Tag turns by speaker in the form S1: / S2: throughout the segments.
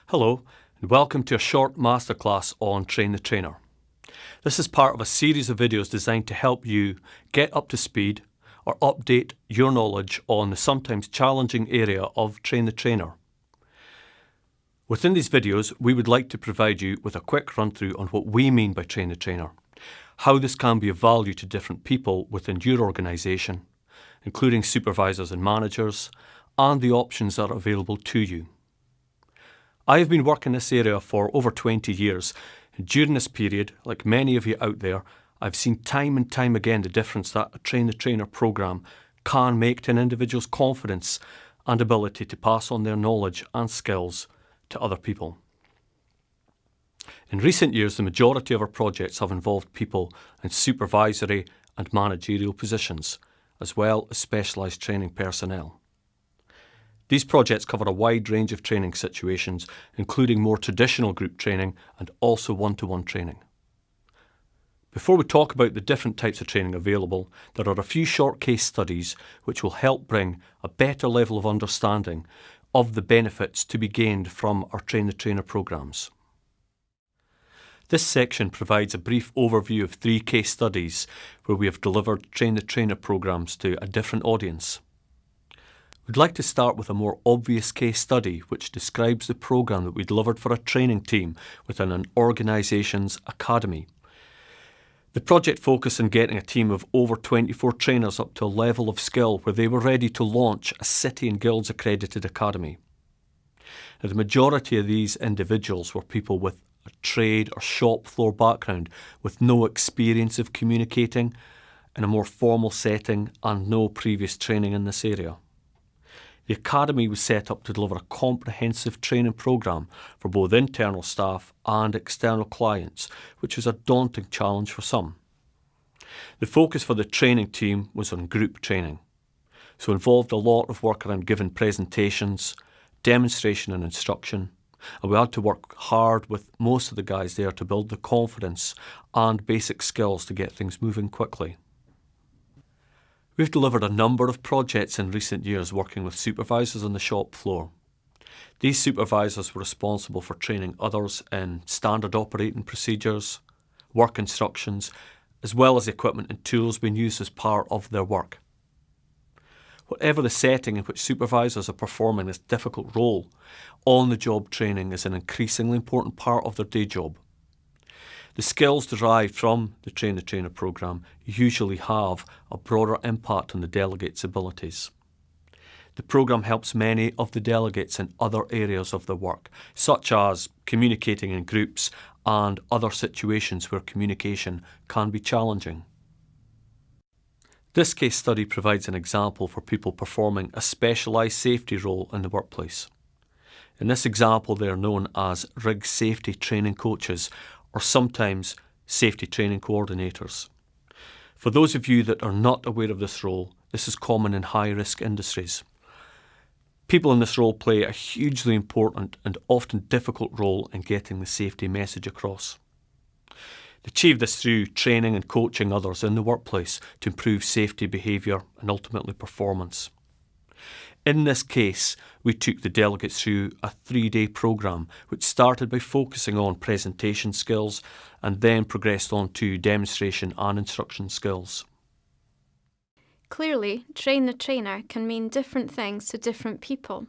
S1: Hello, and welcome to a short masterclass on Train the Trainer. This is part of a series of videos designed to help you get up to speed or update your knowledge on the sometimes challenging area of Train the Trainer. Within these videos, we would like to provide you with a quick run-through on what we mean by Train the Trainer, how this can be of value to different people within your organisation, including supervisors and managers, and the options that are available to you. I have been working in this area for over 20 years, and during this period, like many of you out there, I've seen time and time again the difference that a Train the Trainer programme can make to an individual's confidence and ability to pass on their knowledge and skills to other people. In recent years, the majority of our projects have involved people in supervisory and managerial positions, as well as specialised training personnel. These projects cover a wide range of training situations, including more traditional group training and also one-to-one training. Before we talk about the different types of training available, there are a few short case studies which will help bring a better level of understanding of the benefits to be gained from our Train the Trainer programmes. This section provides a brief overview of 3 case studies where we have delivered Train the Trainer programmes to a different audience. We'd like to start with a more obvious case study which describes the programme that we delivered for a training team within an organisation's academy. The project focused on getting a team of over 24 trainers up to a level of skill where they were ready to launch a City and Guilds accredited academy. Now, the majority of these individuals were people with a trade or shop floor background with no experience of communicating in a more formal setting and no previous training in this area. The Academy was set up to deliver a comprehensive training programme for both internal staff and external clients, which was a daunting challenge for some. The focus for the training team was on group training, so involved a lot of work around giving presentations, demonstration and instruction, and we had to work hard with most of the guys there to build the confidence and basic skills to get things moving quickly. We've delivered a number of projects in recent years working with supervisors on the shop floor. These supervisors were responsible for training others in standard operating procedures, work instructions, as well as equipment and tools being used as part of their work. Whatever the setting in which supervisors are performing this difficult role, on-the-job training is an increasingly important part of their day job. The skills derived from the Train the Trainer programme usually have a broader impact on the delegates' abilities. The programme helps many of the delegates in other areas of their work, such as communicating in groups and other situations where communication can be challenging. This case study provides an example for people performing a specialised safety role in the workplace. In this example, they are known as rig safety training coaches, or sometimes safety training coordinators. For those of you that are not aware of this role, this is common in high-risk industries. People in this role play a hugely important and often difficult role in getting the safety message across. They achieve this through training and coaching others in the workplace to improve safety behaviour and ultimately performance. In this case, we took the delegates through a 3-day programme which started by focusing on presentation skills and then progressed on to demonstration and instruction skills.
S2: Clearly, Train the Trainer can mean different things to different people.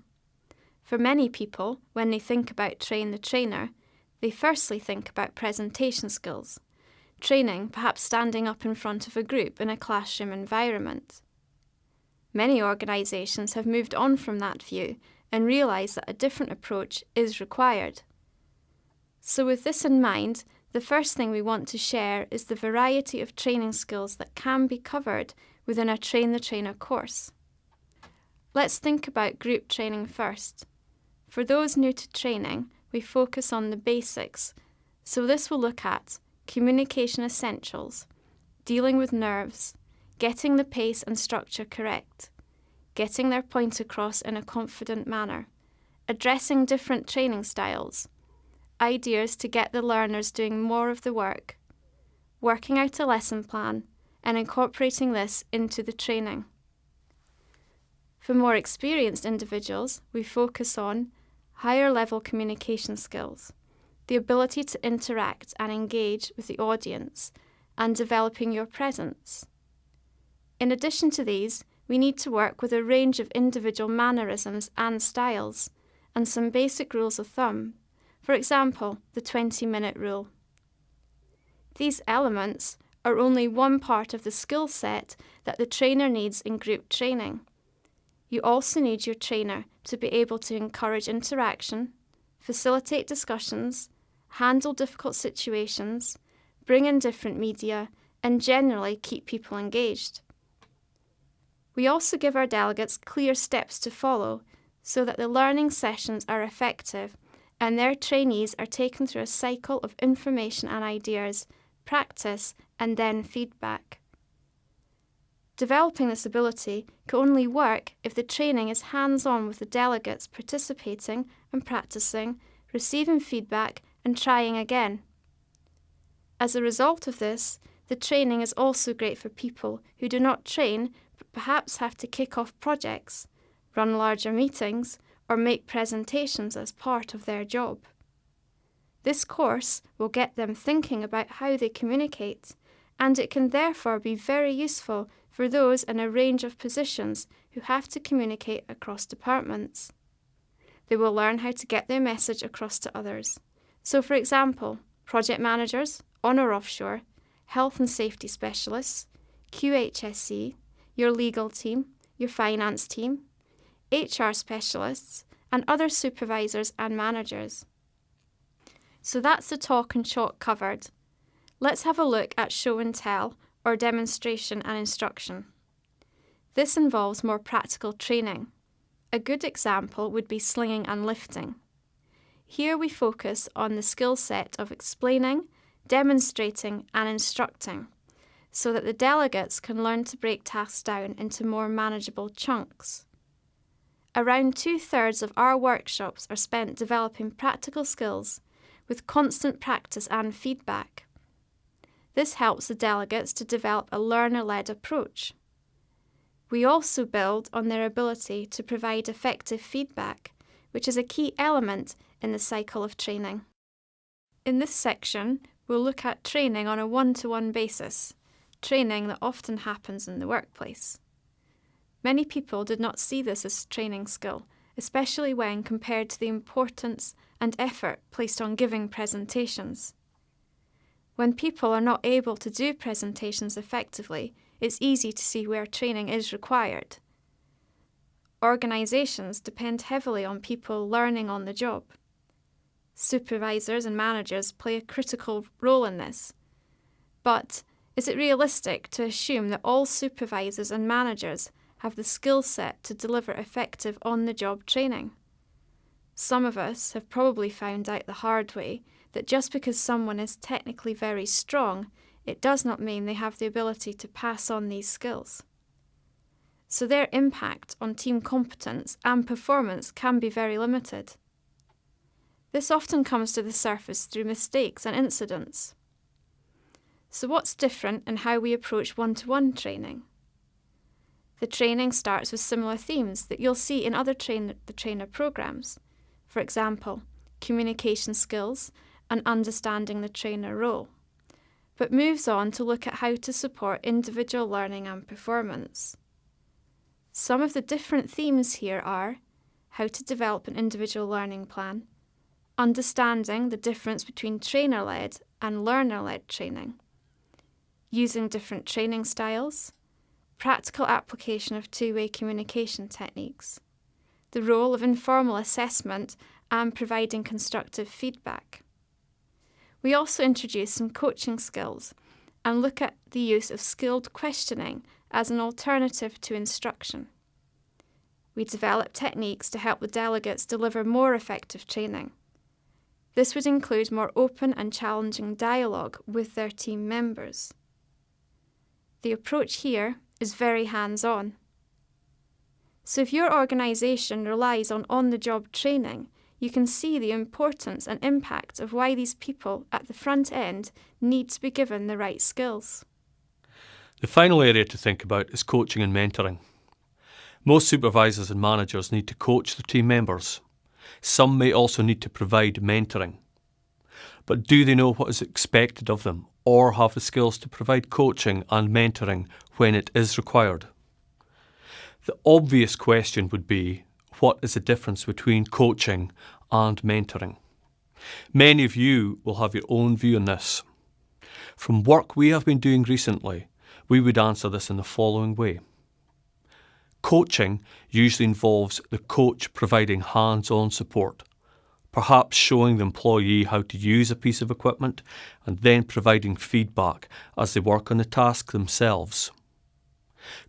S2: For many people, when they think about Train the Trainer, they firstly think about presentation skills, training perhaps standing up in front of a group in a classroom environment. Many organisations have moved on from that view and realise that a different approach is required. So with this in mind, the first thing we want to share is the variety of training skills that can be covered within a Train the Trainer course. Let's think about group training first. For those new to training, we focus on the basics, so this will look at communication essentials, dealing with nerves, getting the pace and structure correct, getting their point across in a confident manner, addressing different training styles, ideas to get the learners doing more of the work, working out a lesson plan, and incorporating this into the training. For more experienced individuals, we focus on higher level communication skills, the ability to interact and engage with the audience, and developing your presence. In addition to these, we need to work with a range of individual mannerisms and styles, and some basic rules of thumb, for example, the 20-minute rule. These elements are only one part of the skill set that the trainer needs in group training. You also need your trainer to be able to encourage interaction, facilitate discussions, handle difficult situations, bring in different media, and generally keep people engaged. We also give our delegates clear steps to follow so that the learning sessions are effective and their trainees are taken through a cycle of information and ideas, practice, and then feedback. Developing this ability can only work if the training is hands-on with the delegates participating and practicing, receiving feedback, and trying again. As a result of this, the training is also great for people who do not train but perhaps have to kick off projects, run larger meetings, or make presentations as part of their job. This course will get them thinking about how they communicate, and it can therefore be very useful for those in a range of positions who have to communicate across departments. They will learn how to get their message across to others. So, for example, project managers, on or offshore, health and safety specialists, QHSE, your legal team, your finance team, HR specialists, and other supervisors and managers. So that's the talk and chalk covered. Let's have a look at show and tell, or demonstration and instruction. This involves more practical training. A good example would be slinging and lifting. Here we focus on the skill set of explaining, demonstrating, and instructing, so that the delegates can learn to break tasks down into more manageable chunks. Around 2/3 of our workshops are spent developing practical skills with constant practice and feedback. This helps the delegates to develop a learner-led approach. We also build on their ability to provide effective feedback, which is a key element in the cycle of training. In this section, we'll look at training on a one-to-one basis, training that often happens in the workplace. Many people did not see this as training skill, especially when compared to the importance and effort placed on giving presentations. When people are not able to do presentations effectively, it's easy to see where training is required. Organisations depend heavily on people learning on the job. Supervisors and managers play a critical role in this. But is it realistic to assume that all supervisors and managers have the skill set to deliver effective on-the-job training? Some of us have probably found out the hard way that just because someone is technically very strong, it does not mean they have the ability to pass on these skills. So their impact on team competence and performance can be very limited. This often comes to the surface through mistakes and incidents. So what's different in how we approach one-to-one training? The training starts with similar themes that you'll see in other trainer programs. For example, communication skills and understanding the trainer role, but moves on to look at how to support individual learning and performance. Some of the different themes here are how to develop an individual learning plan, understanding the difference between trainer-led and learner-led training, using different training styles, practical application of two-way communication techniques, the role of informal assessment and providing constructive feedback. We also introduce some coaching skills and look at the use of skilled questioning as an alternative to instruction. We develop techniques to help the delegates deliver more effective training. This would include more open and challenging dialogue with their team members. The approach here is very hands-on. So if your organisation relies on on-the-job training, you can see the importance and impact of why these people at the front end need to be given the right skills.
S1: The final area to think about is coaching and mentoring. Most supervisors and managers need to coach their team members. Some may also need to provide mentoring. But do they know what is expected of them, or have the skills to provide coaching and mentoring when it is required? The obvious question would be, what is the difference between coaching and mentoring? Many of you will have your own view on this. From work we have been doing recently, we would answer this in the following way. Coaching usually involves the coach providing hands-on support, perhaps showing the employee how to use a piece of equipment and then providing feedback as they work on the task themselves.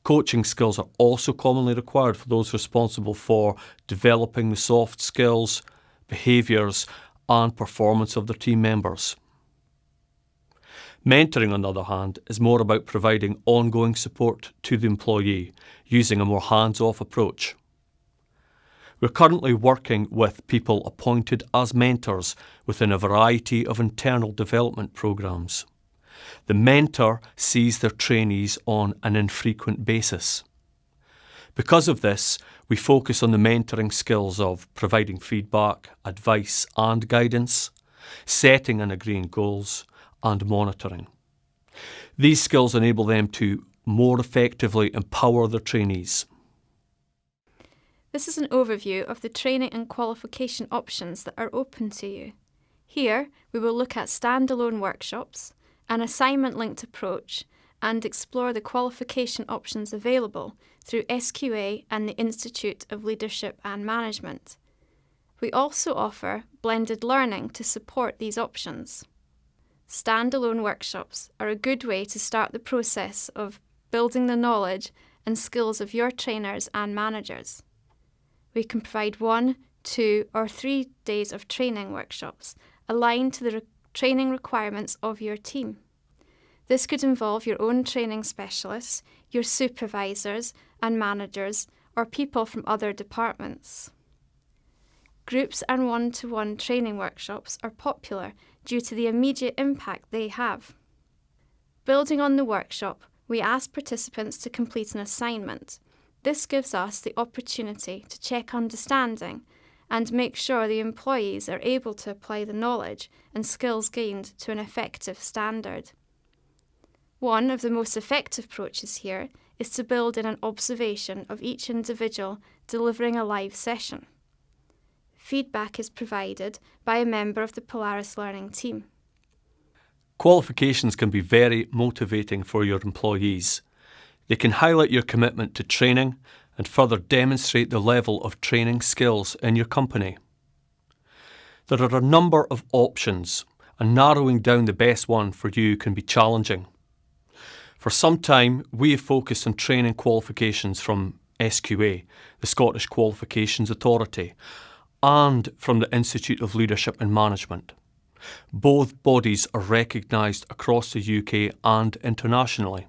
S1: Coaching skills are also commonly required for those responsible for developing the soft skills, behaviours and performance of their team members. Mentoring, on the other hand, is more about providing ongoing support to the employee using a more hands-off approach. We're currently working with people appointed as mentors within a variety of internal development programmes. The mentor sees their trainees on an infrequent basis. Because of this, we focus on the mentoring skills of providing feedback, advice and guidance, setting and agreeing goals, and monitoring. These skills enable them to more effectively empower their trainees.
S2: This is an overview of the training and qualification options that are open to you. Here, we will look at standalone workshops, an assignment-linked approach, and explore the qualification options available through SQA and the Institute of Leadership and Management. We also offer blended learning to support these options. Standalone workshops are a good way to start the process of building the knowledge and skills of your trainers and managers. We can provide 1, 2 or 3 days of training workshops aligned to the training requirements of your team. This could involve your own training specialists, your supervisors and managers, or people from other departments. Groups and one-to-one training workshops are popular due to the immediate impact they have. Building on the workshop, we ask participants to complete an assignment. This gives us the opportunity to check understanding and make sure the employees are able to apply the knowledge and skills gained to an effective standard. One of the most effective approaches here is to build in an observation of each individual delivering a live session. Feedback is provided by a member of the Polaris Learning team.
S1: Qualifications can be very motivating for your employees. They can highlight your commitment to training and further demonstrate the level of training skills in your company. There are a number of options, and narrowing down the best one for you can be challenging. For some time, we have focused on training qualifications from SQA, the Scottish Qualifications Authority, and from the Institute of Leadership and Management. Both bodies are recognised across the UK and internationally.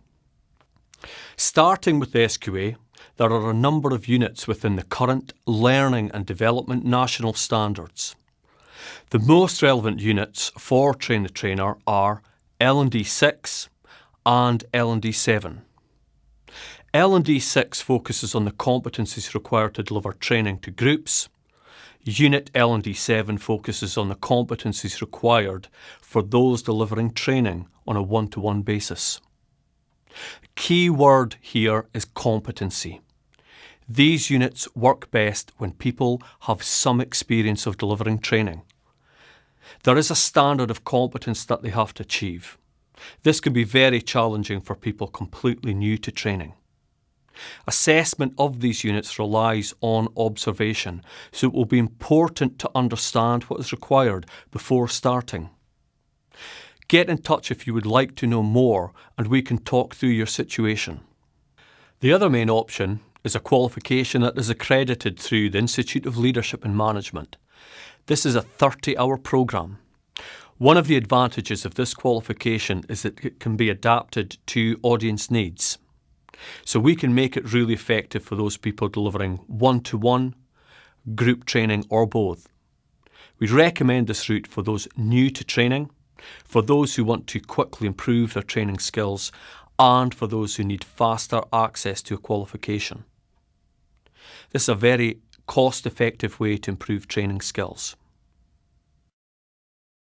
S1: Starting with the SQA, there are a number of units within the current Learning and Development National Standards. The most relevant units for Train the Trainer are L&D 6 and L&D 7. L&D 6 focuses on the competencies required to deliver training to groups. Unit L&D 7 focuses on the competencies required for those delivering training on a one-to-one basis. The key word here is competency. These units work best when people have some experience of delivering training. There is a standard of competence that they have to achieve. This can be very challenging for people completely new to training. Assessment of these units relies on observation, so it will be important to understand what is required before starting. Get in touch if you would like to know more and we can talk through your situation. The other main option is a qualification that is accredited through the Institute of Leadership and Management. This is a 30-hour programme. One of the advantages of this qualification is that it can be adapted to audience needs. So we can make it really effective for those people delivering one-to-one, group training or both. We recommend this route for those new to training, for those who want to quickly improve their training skills, and for those who need faster access to a qualification. This is a very cost-effective way to improve training skills.